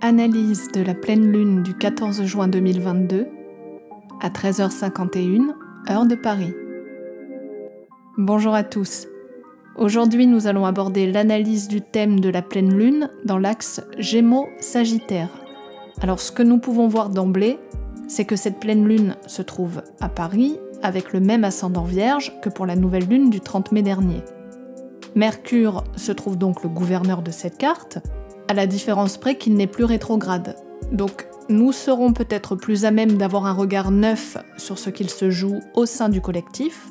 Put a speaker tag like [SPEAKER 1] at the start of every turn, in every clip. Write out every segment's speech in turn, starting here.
[SPEAKER 1] Analyse de la pleine lune du 14 juin 2022 à 13h51, heure de Paris. Bonjour à tous. Aujourd'hui, nous allons aborder l'analyse du thème de la pleine lune dans l'axe Gémeaux-Sagittaire. Alors, ce que nous pouvons voir d'emblée, c'est que cette pleine lune se trouve à Paris avec le même ascendant Vierge que pour la nouvelle lune du 30 mai dernier. Mercure se trouve donc le gouverneur de cette carte, à la différence près qu'il n'est plus rétrograde. Donc, nous serons peut-être plus à même d'avoir un regard neuf sur ce qu'il se joue au sein du collectif.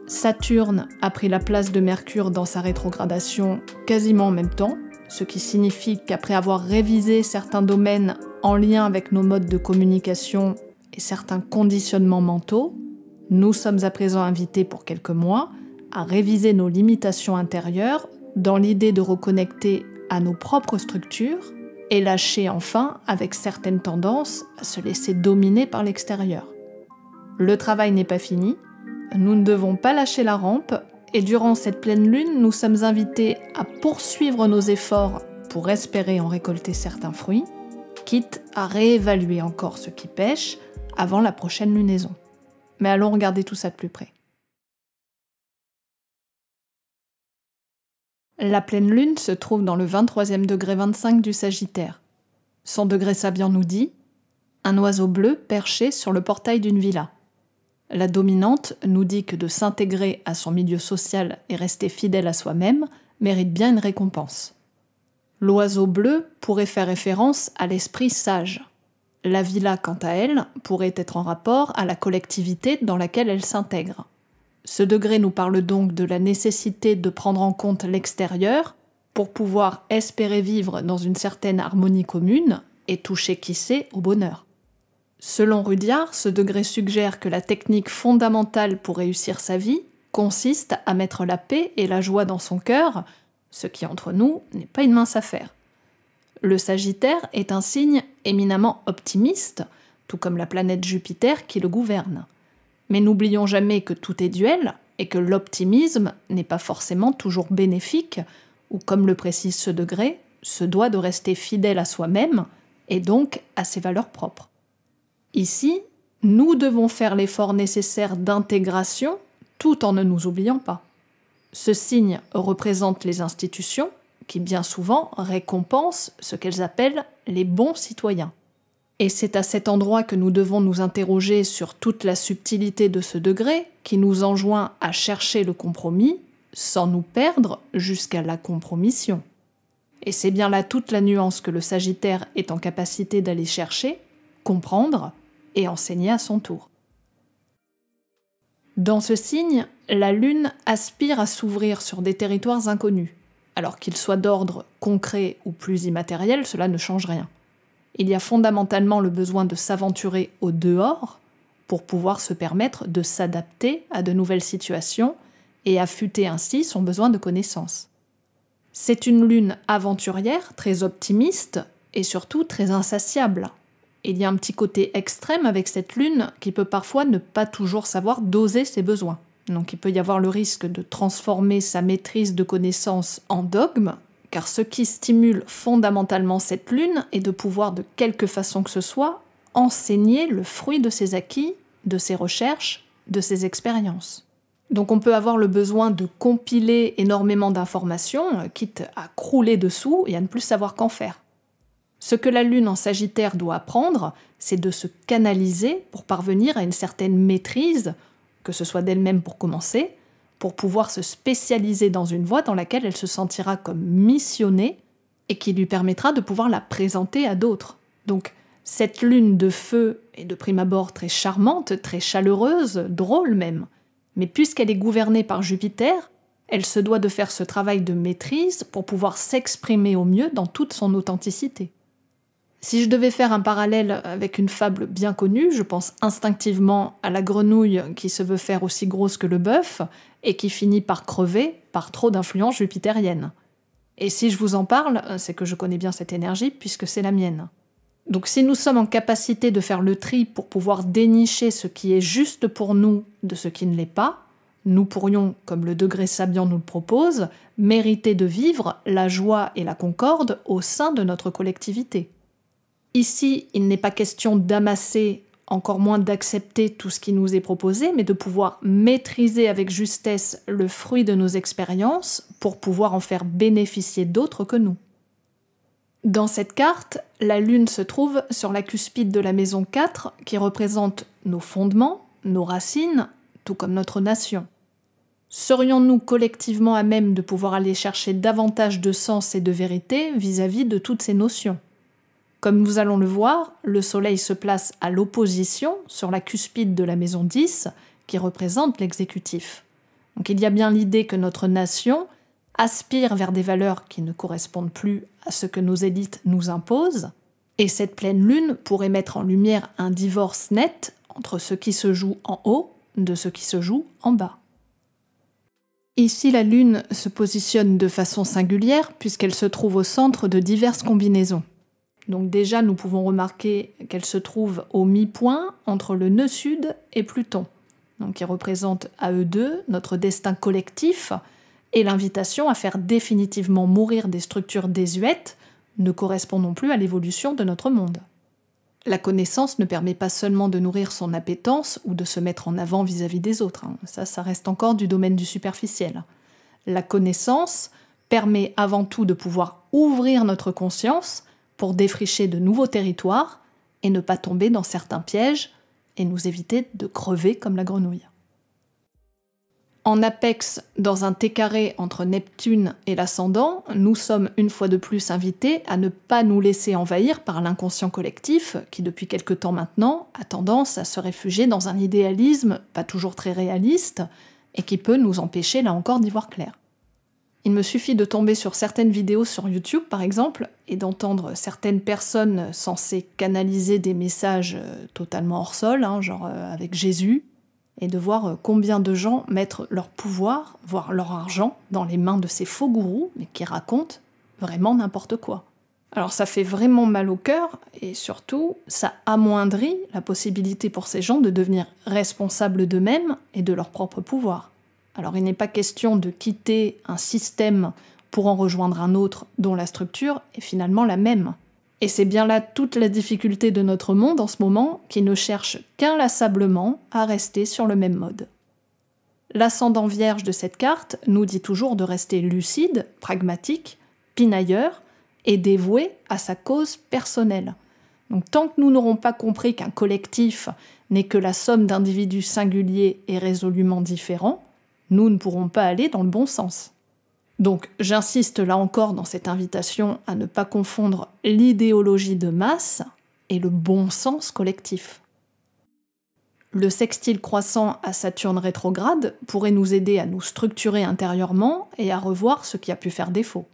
[SPEAKER 1] Saturne a pris la place de Mercure dans sa rétrogradation quasiment en même temps, ce qui signifie qu'après avoir révisé certains domaines en lien avec nos modes de communication et certains conditionnements mentaux, nous sommes à présent invités pour quelques mois à réviser nos limitations intérieures dans l'idée de reconnecter à nos propres structures et lâcher enfin avec certaines tendances à se laisser dominer par l'extérieur. Le travail n'est pas fini, nous ne devons pas lâcher la rampe et durant cette pleine lune, nous sommes invités à poursuivre nos efforts pour espérer en récolter certains fruits, quitte à réévaluer encore ce qui pêche avant la prochaine lunaison. Mais allons regarder tout ça de plus près. La pleine lune se trouve dans le 23e degré 25 du Sagittaire. Son degré sabian nous dit « Un oiseau bleu perché sur le portail d'une villa ». La dominante nous dit que de s'intégrer à son milieu social et rester fidèle à soi-même mérite bien une récompense. L'oiseau bleu pourrait faire référence à l'esprit sage. La villa, quant à elle, pourrait être en rapport à la collectivité dans laquelle elle s'intègre. Ce degré nous parle donc de la nécessité de prendre en compte l'extérieur pour pouvoir espérer vivre dans une certaine harmonie commune et toucher, qui sait, au bonheur. Selon Rudyard, ce degré suggère que la technique fondamentale pour réussir sa vie consiste à mettre la paix et la joie dans son cœur, ce qui entre nous n'est pas une mince affaire. Le Sagittaire est un signe éminemment optimiste, tout comme la planète Jupiter qui le gouverne. Mais n'oublions jamais que tout est duel et que l'optimisme n'est pas forcément toujours bénéfique, ou comme le précise ce degré, se doit de rester fidèle à soi-même et donc à ses valeurs propres. Ici, nous devons faire l'effort nécessaire d'intégration tout en ne nous oubliant pas. Ce signe représente les institutions qui bien souvent récompensent ce qu'elles appellent les bons citoyens. Et c'est à cet endroit que nous devons nous interroger sur toute la subtilité de ce degré qui nous enjoint à chercher le compromis sans nous perdre jusqu'à la compromission. Et c'est bien là toute la nuance que le Sagittaire est en capacité d'aller chercher, comprendre et enseigner à son tour. Dans ce signe, la Lune aspire à s'ouvrir sur des territoires inconnus. Alors qu'ils soient d'ordre concret ou plus immatériel, cela ne change rien. Il y a fondamentalement le besoin de s'aventurer au dehors pour pouvoir se permettre de s'adapter à de nouvelles situations et affûter ainsi son besoin de connaissance. C'est une lune aventurière, très optimiste et surtout très insatiable. Il y a un petit côté extrême avec cette lune qui peut parfois ne pas toujours savoir doser ses besoins. Donc il peut y avoir le risque de transformer sa maîtrise de connaissances en dogme, car ce qui stimule fondamentalement cette lune est de pouvoir, de quelque façon que ce soit, enseigner le fruit de ses acquis, de ses recherches, de ses expériences. Donc on peut avoir le besoin de compiler énormément d'informations, quitte à crouler dessous et à ne plus savoir qu'en faire. Ce que la lune en Sagittaire doit apprendre, c'est de se canaliser pour parvenir à une certaine maîtrise, que ce soit d'elle-même pour commencer, pour pouvoir se spécialiser dans une voie dans laquelle elle se sentira comme missionnée et qui lui permettra de pouvoir la présenter à d'autres. Donc, cette lune de feu est de prime abord très charmante, très chaleureuse, drôle même. Mais puisqu'elle est gouvernée par Jupiter, elle se doit de faire ce travail de maîtrise pour pouvoir s'exprimer au mieux dans toute son authenticité. Si je devais faire un parallèle avec une fable bien connue, je pense instinctivement à la grenouille qui se veut faire aussi grosse que le bœuf et qui finit par crever par trop d'influence jupitérienne. Et si je vous en parle, c'est que je connais bien cette énergie puisque c'est la mienne. Donc si nous sommes en capacité de faire le tri pour pouvoir dénicher ce qui est juste pour nous de ce qui ne l'est pas, nous pourrions, comme le degré sabian nous le propose, mériter de vivre la joie et la concorde au sein de notre collectivité. Ici, il n'est pas question d'amasser, encore moins d'accepter tout ce qui nous est proposé, mais de pouvoir maîtriser avec justesse le fruit de nos expériences pour pouvoir en faire bénéficier d'autres que nous. Dans cette carte, la Lune se trouve sur la cuspide de la maison 4 qui représente nos fondements, nos racines, tout comme notre nation. Serions-nous collectivement à même de pouvoir aller chercher davantage de sens et de vérité vis-à-vis de toutes ces notions ? Comme nous allons le voir, le Soleil se place à l'opposition sur la cuspide de la maison 10 qui représente l'exécutif. Donc il y a bien l'idée que notre nation aspire vers des valeurs qui ne correspondent plus à ce que nos élites nous imposent, et cette pleine lune pourrait mettre en lumière un divorce net entre ce qui se joue en haut de ce qui se joue en bas. Ici, la lune se positionne de façon singulière puisqu'elle se trouve au centre de diverses combinaisons. Donc déjà, nous pouvons remarquer qu'elle se trouve au mi-point entre le nœud sud et Pluton, donc qui représente à eux deux notre destin collectif, et l'invitation à faire définitivement mourir des structures désuètes ne correspond non plus à l'évolution de notre monde. La connaissance ne permet pas seulement de nourrir son appétence ou de se mettre en avant vis-à-vis des autres. Ça reste encore du domaine du superficiel. La connaissance permet avant tout de pouvoir ouvrir notre conscience pour défricher de nouveaux territoires et ne pas tomber dans certains pièges et nous éviter de crever comme la grenouille. En apex, dans un T carré entre Neptune et l'ascendant, nous sommes une fois de plus invités à ne pas nous laisser envahir par l'inconscient collectif qui, depuis quelque temps maintenant, a tendance à se réfugier dans un idéalisme pas toujours très réaliste et qui peut nous empêcher, là encore, d'y voir clair. Il me suffit de tomber sur certaines vidéos sur YouTube, par exemple, et d'entendre certaines personnes censées canaliser des messages totalement hors sol, genre avec Jésus, et de voir combien de gens mettent leur pouvoir, voire leur argent, dans les mains de ces faux gourous, mais qui racontent vraiment n'importe quoi. Alors ça fait vraiment mal au cœur, et surtout, ça amoindrit la possibilité pour ces gens de devenir responsables d'eux-mêmes et de leur propre pouvoir. Alors il n'est pas question de quitter un système pour en rejoindre un autre dont la structure est finalement la même. Et c'est bien là toute la difficulté de notre monde en ce moment, qui ne cherche qu'inlassablement à rester sur le même mode. L'ascendant vierge de cette carte nous dit toujours de rester lucide, pragmatique, pinailleur et dévoué à sa cause personnelle. Donc tant que nous n'aurons pas compris qu'un collectif n'est que la somme d'individus singuliers et résolument différents, nous ne pourrons pas aller dans le bon sens. Donc j'insiste là encore dans cette invitation à ne pas confondre l'idéologie de masse et le bon sens collectif. Le sextile croissant à Saturne rétrograde pourrait nous aider à nous structurer intérieurement et à revoir ce qui a pu faire défaut.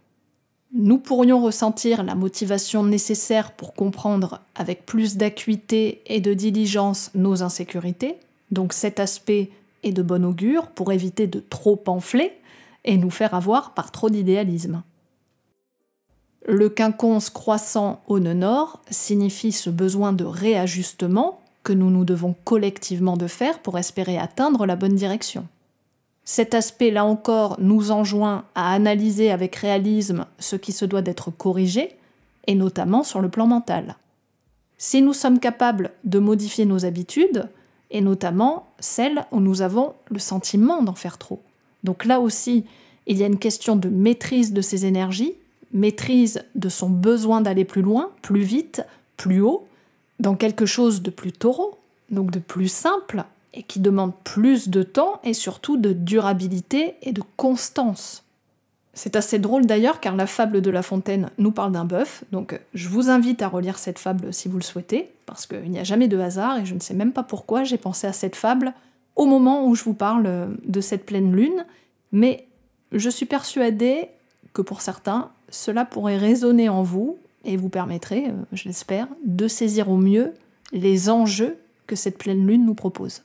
[SPEAKER 1] Nous pourrions ressentir la motivation nécessaire pour comprendre avec plus d'acuité et de diligence nos insécurités, donc cet aspect est de bon augure pour éviter de trop pamphler et nous faire avoir par trop d'idéalisme. Le quinconce croissant au nœud nord signifie ce besoin de réajustement que nous devons collectivement de faire pour espérer atteindre la bonne direction. Cet aspect, là encore, nous enjoint à analyser avec réalisme ce qui se doit d'être corrigé, et notamment sur le plan mental. Si nous sommes capables de modifier nos habitudes, et notamment celles où nous avons le sentiment d'en faire trop. Donc là aussi, il y a une question de maîtrise de ses énergies, maîtrise de son besoin d'aller plus loin, plus vite, plus haut, dans quelque chose de plus taureau, donc de plus simple, et qui demande plus de temps et surtout de durabilité et de constance. C'est assez drôle d'ailleurs car la fable de La Fontaine nous parle d'un bœuf, donc je vous invite à relire cette fable si vous le souhaitez, parce qu'il n'y a jamais de hasard et je ne sais même pas pourquoi j'ai pensé à cette fable au moment où je vous parle de cette pleine lune, mais je suis persuadée que pour certains, cela pourrait résonner en vous et vous permettrait, je l'espère, de saisir au mieux les enjeux que cette pleine lune nous propose.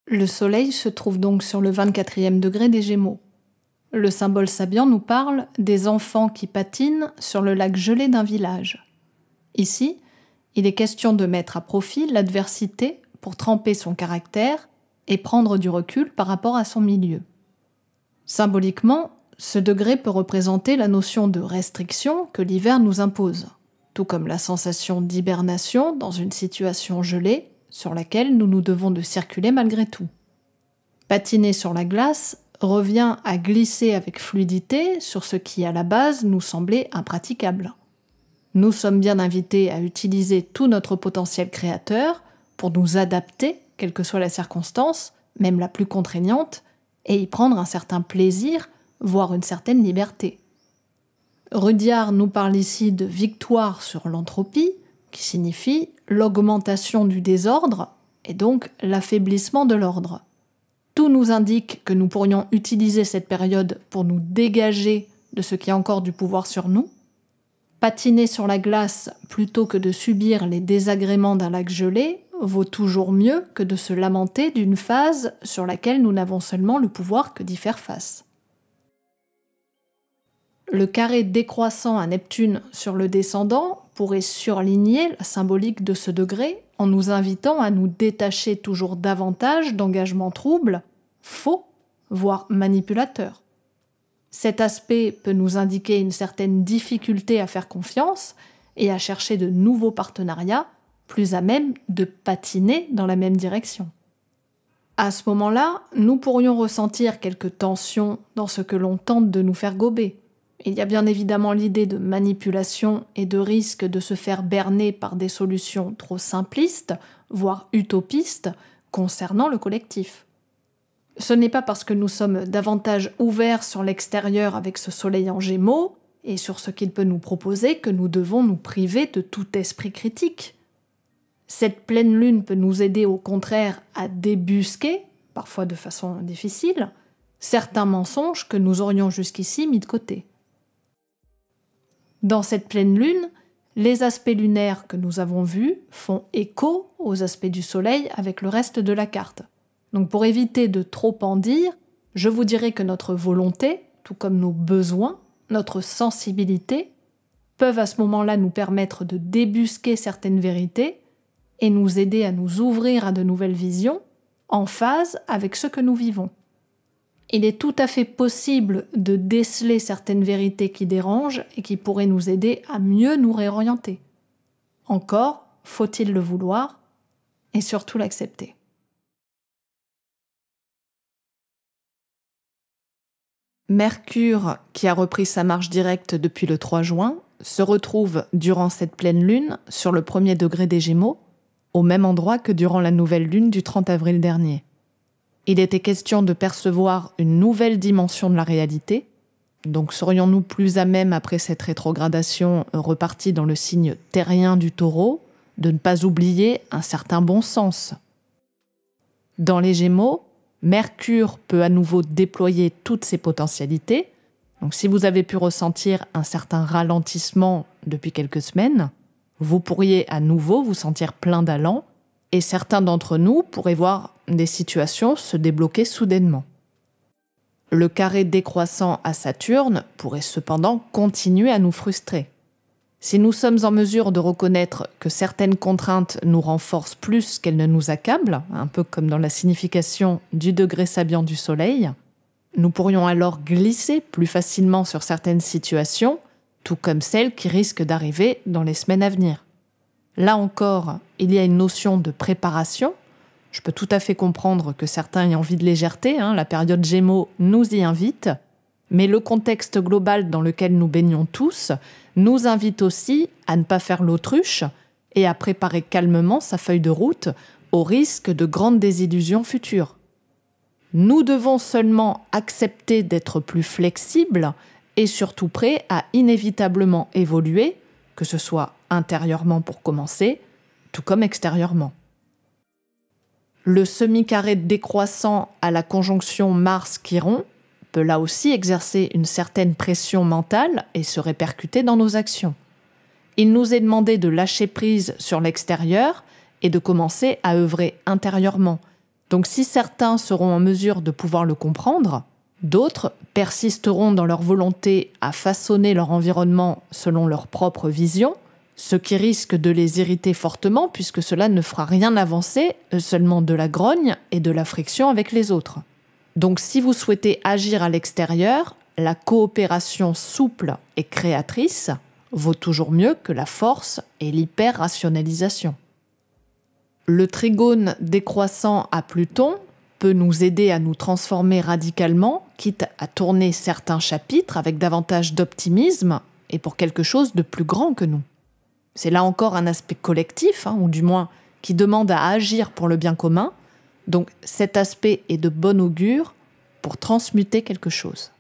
[SPEAKER 1] Le Soleil se trouve donc sur le 24e degré des Gémeaux. Le symbole sabian nous parle des enfants qui patinent sur le lac gelé d'un village. Ici, il est question de mettre à profit l'adversité pour tremper son caractère et prendre du recul par rapport à son milieu. Symboliquement, Ce degré peut représenter la notion de restriction que l'hiver nous impose, tout comme la sensation d'hibernation dans une situation gelée sur laquelle nous nous devons de circuler malgré tout. Patiner sur la glace revient à glisser avec fluidité sur ce qui à la base nous semblait impraticable. Nous sommes bien invités à utiliser tout notre potentiel créateur pour nous adapter, quelle que soit la circonstance, même la plus contraignante, et y prendre un certain plaisir, voire une certaine liberté. Rudyard nous parle ici de victoire sur l'entropie, qui signifie l'augmentation du désordre et donc l'affaiblissement de l'ordre. Tout nous indique que nous pourrions utiliser cette période pour nous dégager de ce qui a encore du pouvoir sur nous. Patiner sur la glace plutôt que de subir les désagréments d'un lac gelé vaut toujours mieux que de se lamenter d'une phase sur laquelle nous n'avons seulement le pouvoir que d'y faire face. Le carré décroissant à Neptune sur le descendant pourrait surligner la symbolique de ce degré en nous invitant à nous détacher toujours davantage d'engagements troubles, faux, voire manipulateurs. Cet aspect peut nous indiquer une certaine difficulté à faire confiance et à chercher de nouveaux partenariats plus à même de patiner dans la même direction. À ce moment-là, nous pourrions ressentir quelques tensions dans ce que l'on tente de nous faire gober. Il y a bien évidemment l'idée de manipulation et de risque de se faire berner par des solutions trop simplistes, voire utopistes, concernant le collectif. Ce n'est pas parce que nous sommes davantage ouverts sur l'extérieur avec ce soleil en Gémeaux et sur ce qu'il peut nous proposer que nous devons nous priver de tout esprit critique. Cette pleine lune peut nous aider au contraire à débusquer, parfois de façon difficile, certains mensonges que nous aurions jusqu'ici mis de côté. Dans cette pleine lune, les aspects lunaires que nous avons vus font écho aux aspects du soleil avec le reste de la carte. Donc pour éviter de trop en dire, je vous dirai que notre volonté, tout comme nos besoins, notre sensibilité, peuvent à ce moment-là nous permettre de débusquer certaines vérités et nous aider à nous ouvrir à de nouvelles visions en phase avec ce que nous vivons. Il est tout à fait possible de déceler certaines vérités qui dérangent et qui pourraient nous aider à mieux nous réorienter. Encore, faut-il le vouloir et surtout l'accepter. Mercure, qui a repris sa marche directe depuis le 3 juin, se retrouve durant cette pleine lune sur le 1er degré des Gémeaux, au même endroit que durant la nouvelle lune du 30 avril dernier. Il était question de percevoir une nouvelle dimension de la réalité, donc serions-nous plus à même, après cette rétrogradation repartie dans le signe terrien du Taureau, de ne pas oublier un certain bon sens. Dans les Gémeaux, Mercure peut à nouveau déployer toutes ses potentialités. Donc si vous avez pu ressentir un certain ralentissement depuis quelques semaines, vous pourriez à nouveau vous sentir plein d'allant et certains d'entre nous pourraient voir des situations se débloquer soudainement. Le carré décroissant à Saturne pourrait cependant continuer à nous frustrer. Si nous sommes en mesure de reconnaître que certaines contraintes nous renforcent plus qu'elles ne nous accablent, un peu comme dans la signification du degré sabiant du Soleil, nous pourrions alors glisser plus facilement sur certaines situations, tout comme celles qui risquent d'arriver dans les semaines à venir. Là encore, il y a une notion de préparation. Je peux tout à fait comprendre que certains aient envie de légèreté, la période Gémeaux nous y invite, mais le contexte global dans lequel nous baignons tous nous invite aussi à ne pas faire l'autruche et à préparer calmement sa feuille de route au risque de grandes désillusions futures. Nous devons seulement accepter d'être plus flexibles et surtout prêts à inévitablement évoluer, que ce soit intérieurement pour commencer, tout comme extérieurement. Le semi-carré décroissant à la conjonction Mars-Chiron peut là aussi exercer une certaine pression mentale et se répercuter dans nos actions. Il nous est demandé de lâcher prise sur l'extérieur et de commencer à œuvrer intérieurement. Donc si certains seront en mesure de pouvoir le comprendre, d'autres persisteront dans leur volonté à façonner leur environnement selon leur propre vision, ce qui risque de les irriter fortement puisque cela ne fera rien avancer, seulement de la grogne et de la friction avec les autres. Donc si vous souhaitez agir à l'extérieur, la coopération souple et créatrice vaut toujours mieux que la force et l'hyper-rationalisation. Le trigone décroissant à Pluton peut nous aider à nous transformer radicalement, quitte à tourner certains chapitres avec davantage d'optimisme et pour quelque chose de plus grand que nous. C'est là encore un aspect collectif, ou du moins qui demande à agir pour le bien commun, donc cet aspect est de bon augure pour transmuter quelque chose.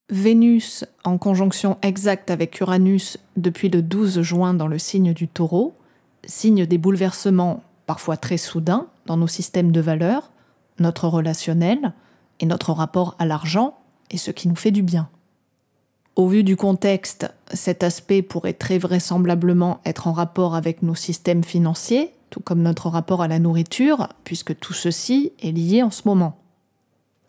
[SPEAKER 1] Vénus, en conjonction exacte avec Uranus depuis le 12 juin dans le signe du Taureau, signe des bouleversements parfois très soudains dans nos systèmes de valeurs, notre relationnel et notre rapport à l'argent et ce qui nous fait du bien. Au vu du contexte, cet aspect pourrait très vraisemblablement être en rapport avec nos systèmes financiers, tout comme notre rapport à la nourriture, puisque tout ceci est lié en ce moment.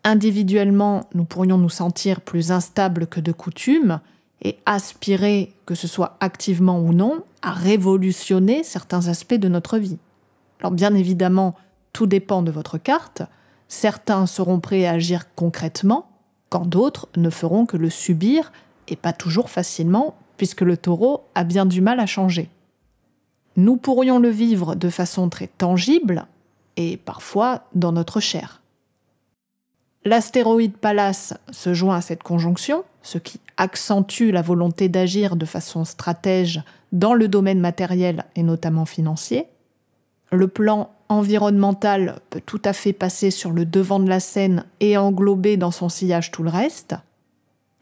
[SPEAKER 1] Individuellement, nous pourrions nous sentir plus instables que de coutume et aspirer, que ce soit activement ou non, à révolutionner certains aspects de notre vie. Alors bien évidemment, tout dépend de votre carte. Certains seront prêts à agir concrètement, quand d'autres ne feront que le subir, et pas toujours facilement, puisque le Taureau a bien du mal à changer. Nous pourrions le vivre de façon très tangible, et parfois dans notre chair. L'astéroïde Pallas se joint à cette conjonction, ce qui accentue la volonté d'agir de façon stratège dans le domaine matériel et notamment financier. Le plan environnemental peut tout à fait passer sur le devant de la scène et englober dans son sillage tout le reste.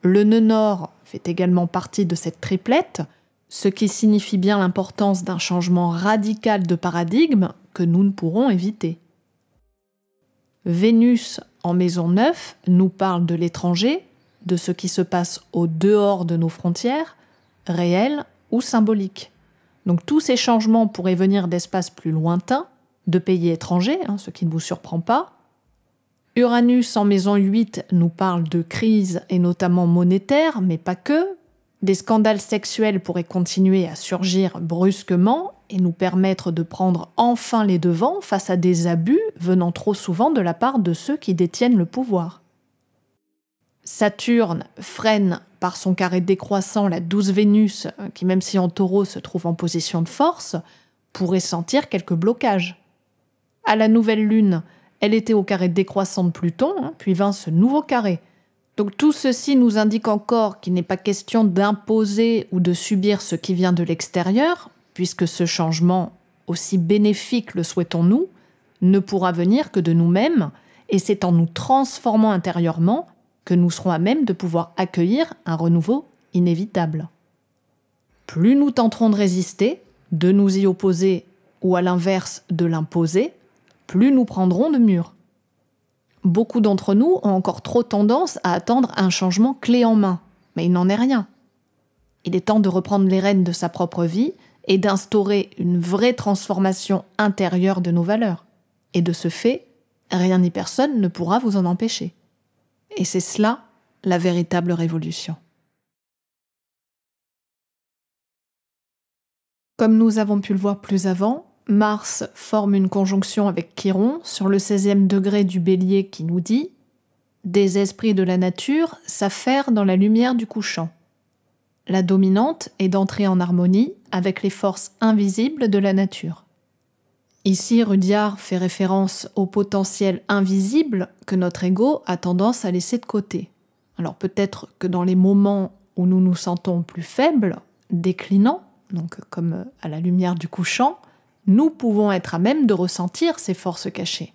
[SPEAKER 1] Le nœud nord fait également partie de cette triplette, ce qui signifie bien l'importance d'un changement radical de paradigme que nous ne pourrons éviter. Vénus, en maison 9, nous parle de l'étranger, de ce qui se passe au dehors de nos frontières, réelles ou symboliques. Donc tous ces changements pourraient venir d'espaces plus lointains, de pays étrangers, ce qui ne vous surprend pas. Uranus, en maison 8, nous parle de crise et notamment monétaire, mais pas que. Des scandales sexuels pourraient continuer à surgir brusquement et nous permettre de prendre enfin les devants face à des abus venant trop souvent de la part de ceux qui détiennent le pouvoir. Saturne freine par son carré décroissant la douce Vénus, qui même si en Taureau se trouve en position de force, pourrait sentir quelques blocages. À la nouvelle lune, elle était au carré décroissant de Pluton, puis vint ce nouveau carré. Donc tout ceci nous indique encore qu'il n'est pas question d'imposer ou de subir ce qui vient de l'extérieur, puisque ce changement, aussi bénéfique le souhaitons-nous, ne pourra venir que de nous-mêmes, et c'est en nous transformant intérieurement que nous serons à même de pouvoir accueillir un renouveau inévitable. Plus nous tenterons de résister, de nous y opposer ou à l'inverse de l'imposer, plus nous prendrons de murs. Beaucoup d'entre nous ont encore trop tendance à attendre un changement clé en main, mais il n'en est rien. Il est temps de reprendre les rênes de sa propre vie et d'instaurer une vraie transformation intérieure de nos valeurs. Et de ce fait, rien ni personne ne pourra vous en empêcher. Et c'est cela, la véritable révolution. Comme nous avons pu le voir plus avant, Mars forme une conjonction avec Chiron sur le 16e degré du Bélier qui nous dit « Des esprits de la nature s'affairent dans la lumière du couchant. La dominante est d'entrer en harmonie avec les forces invisibles de la nature. » Ici, Rudyard fait référence au potentiel invisible que notre ego a tendance à laisser de côté. Alors peut-être que dans les moments où nous nous sentons plus faibles, déclinants, donc comme à la lumière du couchant, nous pouvons être à même de ressentir ces forces cachées.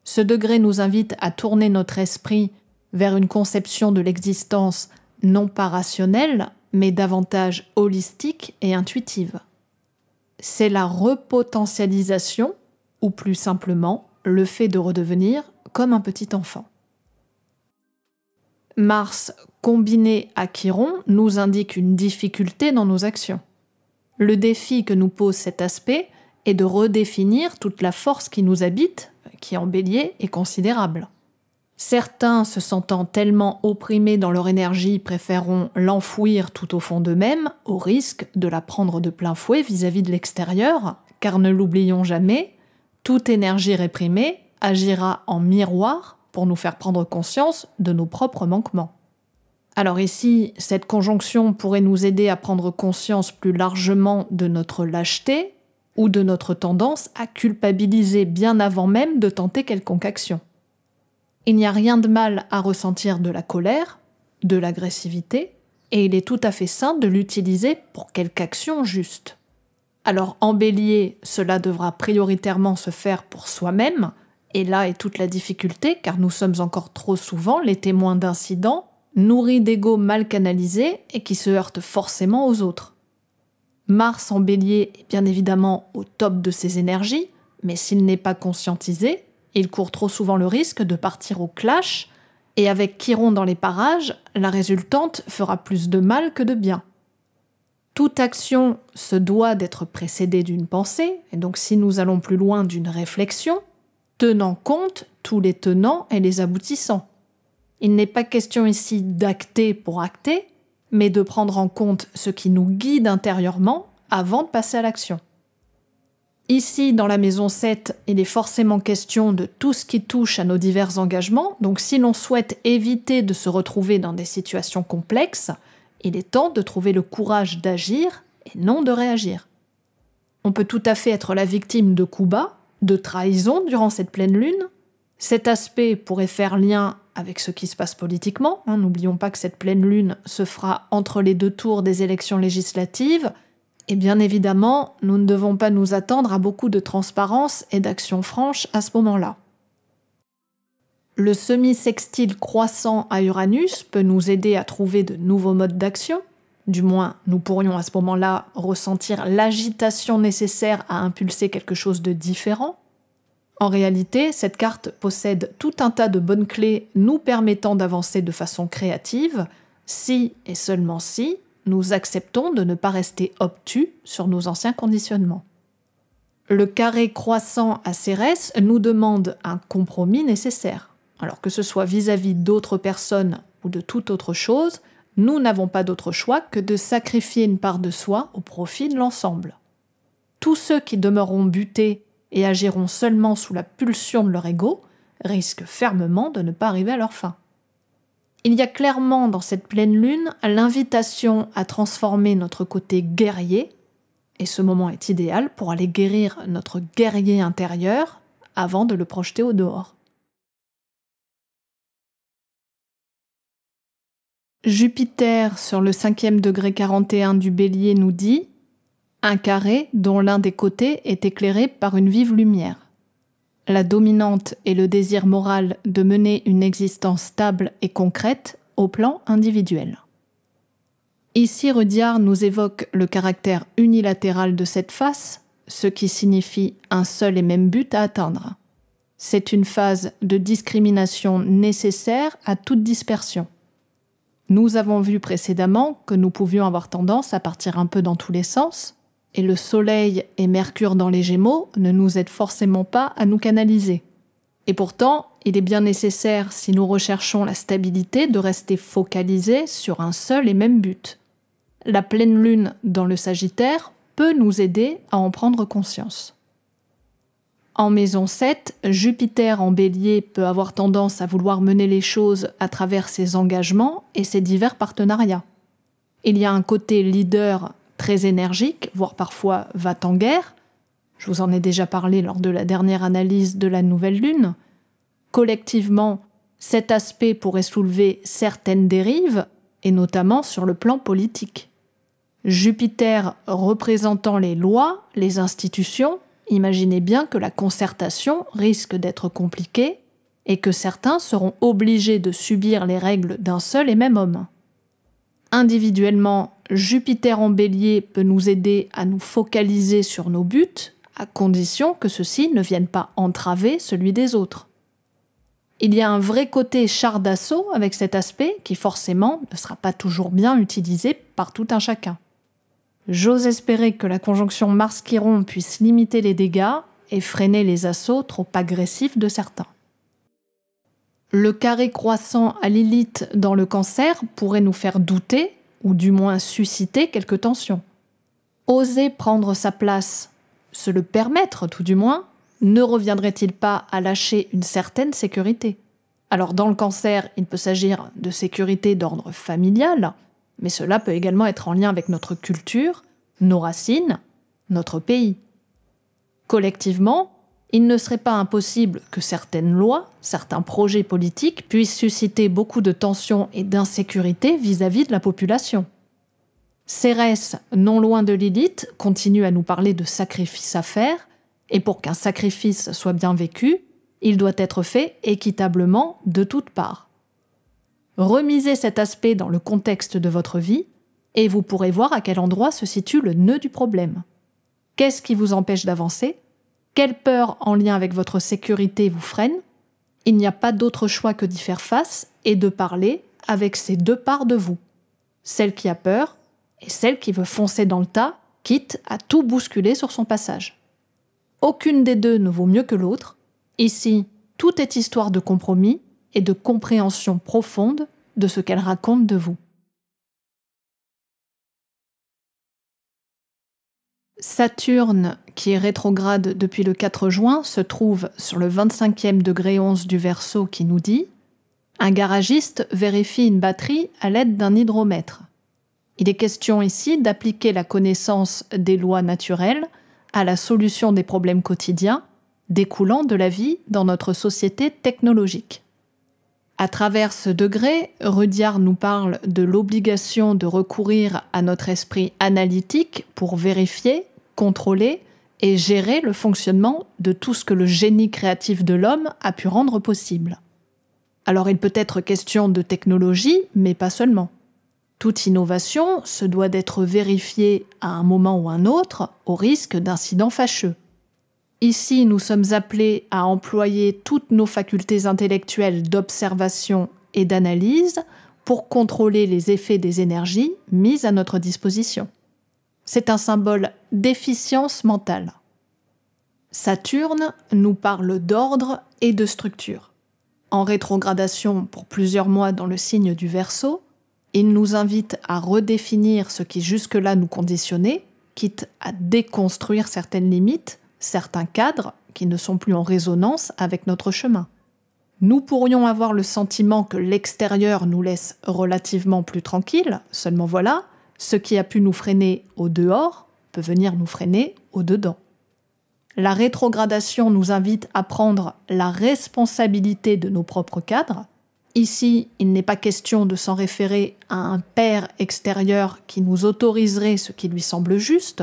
[SPEAKER 1] Ce degré nous invite à tourner notre esprit vers une conception de l'existence non pas rationnelle, mais davantage holistique et intuitive. C'est la repotentialisation, ou plus simplement, le fait de redevenir comme un petit enfant. Mars, combiné à Chiron, nous indique une difficulté dans nos actions. Le défi que nous pose cet aspect est de redéfinir toute la force qui nous habite, qui en Bélier est considérable. Certains, se sentant tellement opprimés dans leur énergie, préféreront l'enfouir tout au fond d'eux-mêmes, au risque de la prendre de plein fouet vis-à-vis de l'extérieur, car ne l'oublions jamais, toute énergie réprimée agira en miroir pour nous faire prendre conscience de nos propres manquements. Alors ici, cette conjonction pourrait nous aider à prendre conscience plus largement de notre lâcheté ou de notre tendance à culpabiliser bien avant même de tenter quelconque action. Il n'y a rien de mal à ressentir de la colère, de l'agressivité, et il est tout à fait sain de l'utiliser pour quelque action juste. Alors en Bélier, cela devra prioritairement se faire pour soi-même, et là est toute la difficulté car nous sommes encore trop souvent les témoins d'incidents nourris d'ego mal canalisés et qui se heurtent forcément aux autres. Mars en Bélier est bien évidemment au top de ses énergies, mais s'il n'est pas conscientisé, il court trop souvent le risque de partir au clash, et avec Chiron dans les parages, la résultante fera plus de mal que de bien. Toute action se doit d'être précédée d'une pensée, et donc si nous allons plus loin d'une réflexion, tenant compte tous les tenants et les aboutissants. Il n'est pas question ici d'acter pour acter, mais de prendre en compte ce qui nous guide intérieurement avant de passer à l'action. Ici, dans la maison 7, il est forcément question de tout ce qui touche à nos divers engagements, donc si l'on souhaite éviter de se retrouver dans des situations complexes, il est temps de trouver le courage d'agir et non de réagir. On peut tout à fait être la victime de coups bas, de trahison durant cette pleine lune. Cet aspect pourrait faire lien avec ce qui se passe politiquement. N'oublions pas que cette pleine lune se fera entre les 2 tours des élections législatives. Et bien évidemment, nous ne devons pas nous attendre à beaucoup de transparence et d'action franche à ce moment-là. Le semi-sextile croissant à Uranus peut nous aider à trouver de nouveaux modes d'action. Du moins, nous pourrions à ce moment-là ressentir l'agitation nécessaire à impulser quelque chose de différent. En réalité, cette carte possède tout un tas de bonnes clés nous permettant d'avancer de façon créative, si et seulement si nous acceptons de ne pas rester obtus sur nos anciens conditionnements. Le carré croissant à Cérès nous demande un compromis nécessaire. Alors que ce soit vis-à-vis d'autres personnes ou de toute autre chose, nous n'avons pas d'autre choix que de sacrifier une part de soi au profit de l'ensemble. Tous ceux qui demeureront butés et agiront seulement sous la pulsion de leur ego risquent fermement de ne pas arriver à leur fin. Il y a clairement dans cette pleine lune l'invitation à transformer notre côté guerrier, et ce moment est idéal pour aller guérir notre guerrier intérieur avant de le projeter au dehors. Jupiter sur le 5e degré 41 du Bélier nous dit « Un carré dont l'un des côtés est éclairé par une vive lumière. La dominante est le désir moral de mener une existence stable et concrète au plan individuel. » Ici, Rudyard nous évoque le caractère unilatéral de cette face, ce qui signifie un seul et même but à atteindre. C'est une phase de discrimination nécessaire à toute dispersion. Nous avons vu précédemment que nous pouvions avoir tendance à partir un peu dans tous les sens, et le Soleil et Mercure dans les Gémeaux ne nous aident forcément pas à nous canaliser. Et pourtant, il est bien nécessaire, si nous recherchons la stabilité, de rester focalisés sur un seul et même but. La pleine lune dans le Sagittaire peut nous aider à en prendre conscience. En maison 7, Jupiter en Bélier peut avoir tendance à vouloir mener les choses à travers ses engagements et ses divers partenariats. Il y a un côté leader très énergique, voire parfois va-t-en-guerre. Je vous en ai déjà parlé lors de la dernière analyse de la nouvelle lune. Collectivement, cet aspect pourrait soulever certaines dérives, et notamment sur le plan politique. Jupiter représentant les lois, les institutions, imaginez bien que la concertation risque d'être compliquée et que certains seront obligés de subir les règles d'un seul et même homme. Individuellement, Jupiter en Bélier peut nous aider à nous focaliser sur nos buts, à condition que ceux-ci ne viennent pas entraver celui des autres. Il y a un vrai côté char d'assaut avec cet aspect qui forcément ne sera pas toujours bien utilisé par tout un chacun. J'ose espérer que la conjonction Mars-Chiron puisse limiter les dégâts et freiner les assauts trop agressifs de certains. Le carré croissant à Lilith dans le Cancer pourrait nous faire douter, ou du moins susciter quelques tensions. Oser prendre sa place, se le permettre tout du moins, ne reviendrait-il pas à lâcher une certaine sécurité? Alors dans le cancer, il peut s'agir de sécurité d'ordre familial, mais cela peut également être en lien avec notre culture, nos racines, notre pays. Collectivement, il ne serait pas impossible que certaines lois, certains projets politiques puissent susciter beaucoup de tensions et d'insécurité vis-à-vis de la population. Cérès, non loin de Lilith, continue à nous parler de sacrifices à faire, et pour qu'un sacrifice soit bien vécu, il doit être fait équitablement de toutes parts. Remisez cet aspect dans le contexte de votre vie, et vous pourrez voir à quel endroit se situe le nœud du problème. Qu'est-ce qui vous empêche d'avancer? Quelle peur en lien avec votre sécurité vous freine? Il n'y a pas d'autre choix que d'y faire face et de parler avec ces deux parts de vous. Celle qui a peur et celle qui veut foncer dans le tas, quitte à tout bousculer sur son passage. Aucune des deux ne vaut mieux que l'autre. Ici, tout est histoire de compromis et de compréhension profonde de ce qu'elle raconte de vous. Saturne, qui est rétrograde depuis le 4 juin, se trouve sur le 25e degré 11 du Verseau qui nous dit « Un garagiste vérifie une batterie à l'aide d'un hydromètre ». Il est question ici d'appliquer la connaissance des lois naturelles à la solution des problèmes quotidiens découlant de la vie dans notre société technologique. À travers ce degré, Rudyard nous parle de l'obligation de recourir à notre esprit analytique pour vérifier, contrôler et gérer le fonctionnement de tout ce que le génie créatif de l'homme a pu rendre possible. Alors il peut être question de technologie, mais pas seulement. Toute innovation se doit d'être vérifiée à un moment ou un autre au risque d'incidents fâcheux. Ici, nous sommes appelés à employer toutes nos facultés intellectuelles d'observation et d'analyse pour contrôler les effets des énergies mises à notre disposition. C'est un symbole d'efficience mentale. Saturne nous parle d'ordre et de structure. En rétrogradation pour plusieurs mois dans le signe du Verseau, il nous invite à redéfinir ce qui jusque-là nous conditionnait, quitte à déconstruire certaines limites, certains cadres qui ne sont plus en résonance avec notre chemin. Nous pourrions avoir le sentiment que l'extérieur nous laisse relativement plus tranquilles, seulement voilà, ce qui a pu nous freiner au dehors peut venir nous freiner au dedans. La rétrogradation nous invite à prendre la responsabilité de nos propres cadres. Ici, il n'est pas question de s'en référer à un père extérieur qui nous autoriserait ce qui lui semble juste.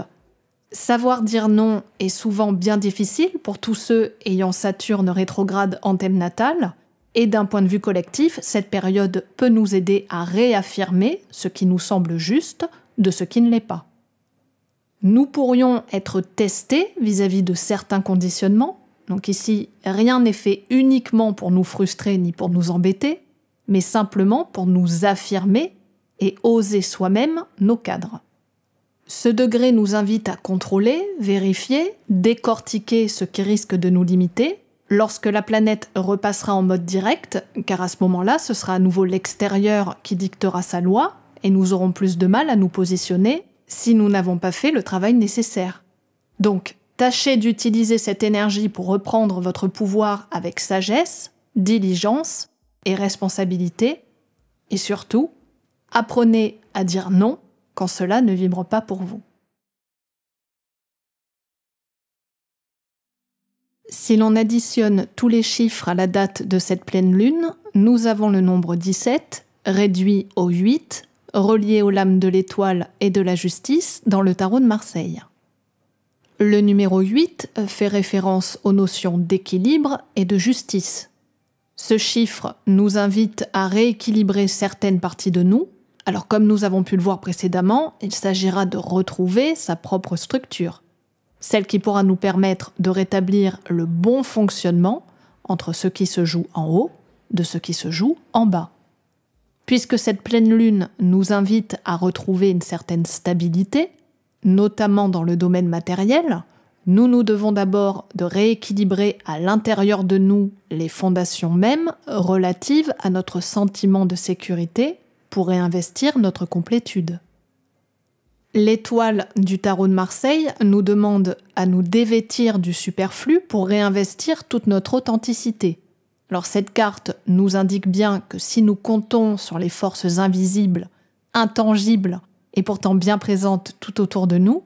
[SPEAKER 1] Savoir dire non est souvent bien difficile pour tous ceux ayant Saturne rétrograde en thème natal, et d'un point de vue collectif, cette période peut nous aider à réaffirmer ce qui nous semble juste de ce qui ne l'est pas. Nous pourrions être testés vis-à-vis de certains conditionnements. Donc ici, rien n'est fait uniquement pour nous frustrer ni pour nous embêter, mais simplement pour nous affirmer et oser soi-même nos cadres. Ce degré nous invite à contrôler, vérifier, décortiquer ce qui risque de nous limiter lorsque la planète repassera en mode direct, car à ce moment-là, ce sera à nouveau l'extérieur qui dictera sa loi et nous aurons plus de mal à nous positionner si nous n'avons pas fait le travail nécessaire. Donc, tâchez d'utiliser cette énergie pour reprendre votre pouvoir avec sagesse, diligence et responsabilité, et surtout, apprenez à dire non quand cela ne vibre pas pour vous. Si l'on additionne tous les chiffres à la date de cette pleine lune, nous avons le nombre 17, réduit au 8, relié aux lames de l'étoile et de la justice dans le tarot de Marseille. Le numéro 8 fait référence aux notions d'équilibre et de justice. Ce chiffre nous invite à rééquilibrer certaines parties de nous. Alors comme nous avons pu le voir précédemment, il s'agira de retrouver sa propre structure, celle qui pourra nous permettre de rétablir le bon fonctionnement entre ce qui se joue en haut de ce qui se joue en bas. Puisque cette pleine lune nous invite à retrouver une certaine stabilité, notamment dans le domaine matériel, nous devons d'abord de rééquilibrer à l'intérieur de nous les fondations mêmes relatives à notre sentiment de sécurité pour réinvestir notre complétude. L'étoile du tarot de Marseille nous demande à nous dévêtir du superflu pour réinvestir toute notre authenticité. Alors cette carte nous indique bien que si nous comptons sur les forces invisibles, intangibles et pourtant bien présentes tout autour de nous,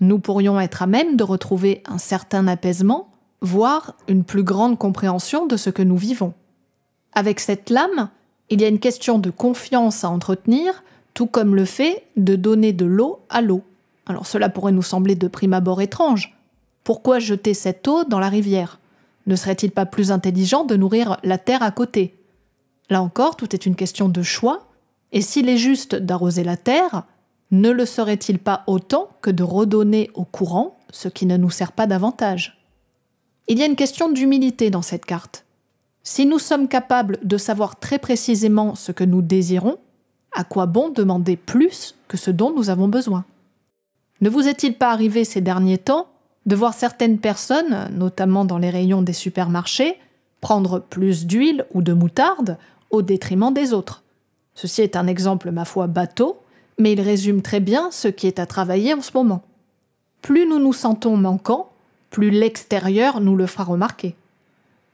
[SPEAKER 1] nous pourrions être à même de retrouver un certain apaisement, voire une plus grande compréhension de ce que nous vivons. Avec cette lame, il y a une question de confiance à entretenir, tout comme le fait de donner de l'eau à l'eau. Alors cela pourrait nous sembler de prime abord étrange. Pourquoi jeter cette eau dans la rivière ? Ne serait-il pas plus intelligent de nourrir la terre à côté ? Là encore, tout est une question de choix, et s'il est juste d'arroser la terre, ne le serait-il pas autant que de redonner au courant ce qui ne nous sert pas davantage ? Il y a une question d'humilité dans cette carte. Si nous sommes capables de savoir très précisément ce que nous désirons, à quoi bon demander plus que ce dont nous avons besoin ? Ne vous est-il pas arrivé ces derniers temps de voir certaines personnes, notamment dans les rayons des supermarchés, prendre plus d'huile ou de moutarde au détriment des autres ? Ceci est un exemple, ma foi, bateau, mais il résume très bien ce qui est à travailler en ce moment. Plus nous nous sentons manquants, plus l'extérieur nous le fera remarquer.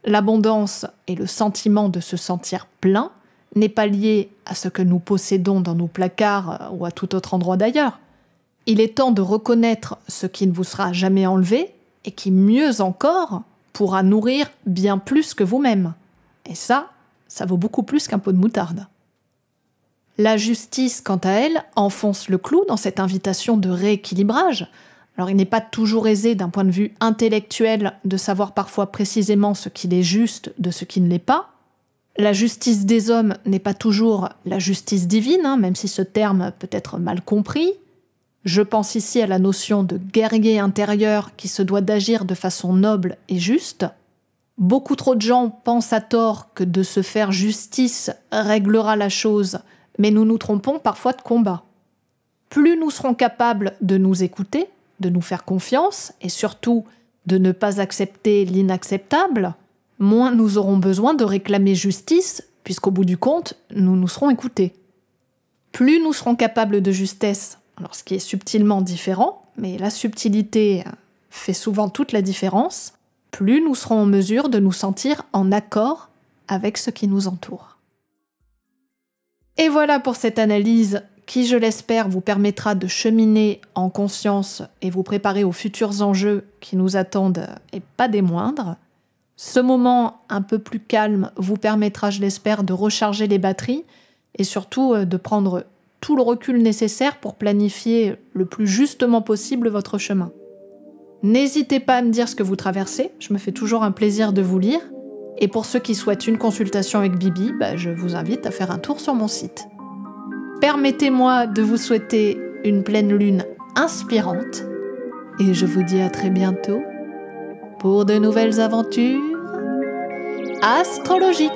[SPEAKER 1] L'abondance et le sentiment de se sentir plein n'est pas lié à ce que nous possédons dans nos placards ou à tout autre endroit d'ailleurs. Il est temps de reconnaître ce qui ne vous sera jamais enlevé et qui, mieux encore, pourra nourrir bien plus que vous-même. Et ça vaut beaucoup plus qu'un pot de moutarde. La justice, quant à elle, enfonce le clou dans cette invitation de rééquilibrage. Alors il n'est pas toujours aisé d'un point de vue intellectuel de savoir parfois précisément ce qu'il est juste de ce qui ne l'est pas. La justice des hommes n'est pas toujours la justice divine, même si ce terme peut être mal compris. Je pense ici à la notion de guerrier intérieur qui se doit d'agir de façon noble et juste. Beaucoup trop de gens pensent à tort que de se faire justice réglera la chose, mais nous nous trompons parfois de combat. Plus nous serons capables de nous écouter, de nous faire confiance et surtout de ne pas accepter l'inacceptable, moins nous aurons besoin de réclamer justice, puisqu'au bout du compte, nous nous serons écoutés. Plus nous serons capables de justesse, alors ce qui est subtilement différent, mais la subtilité fait souvent toute la différence, plus nous serons en mesure de nous sentir en accord avec ce qui nous entoure. Et voilà pour cette analyse qui, je l'espère, vous permettra de cheminer en conscience et vous préparer aux futurs enjeux qui nous attendent et pas des moindres. Ce moment un peu plus calme vous permettra, je l'espère, de recharger les batteries et surtout de prendre tout le recul nécessaire pour planifier le plus justement possible votre chemin. N'hésitez pas à me dire ce que vous traversez, je me fais toujours un plaisir de vous lire. Et pour ceux qui souhaitent une consultation avec Bibi, je vous invite à faire un tour sur mon site. Permettez-moi de vous souhaiter une pleine lune inspirante et je vous dis à très bientôt pour de nouvelles aventures astrologiques.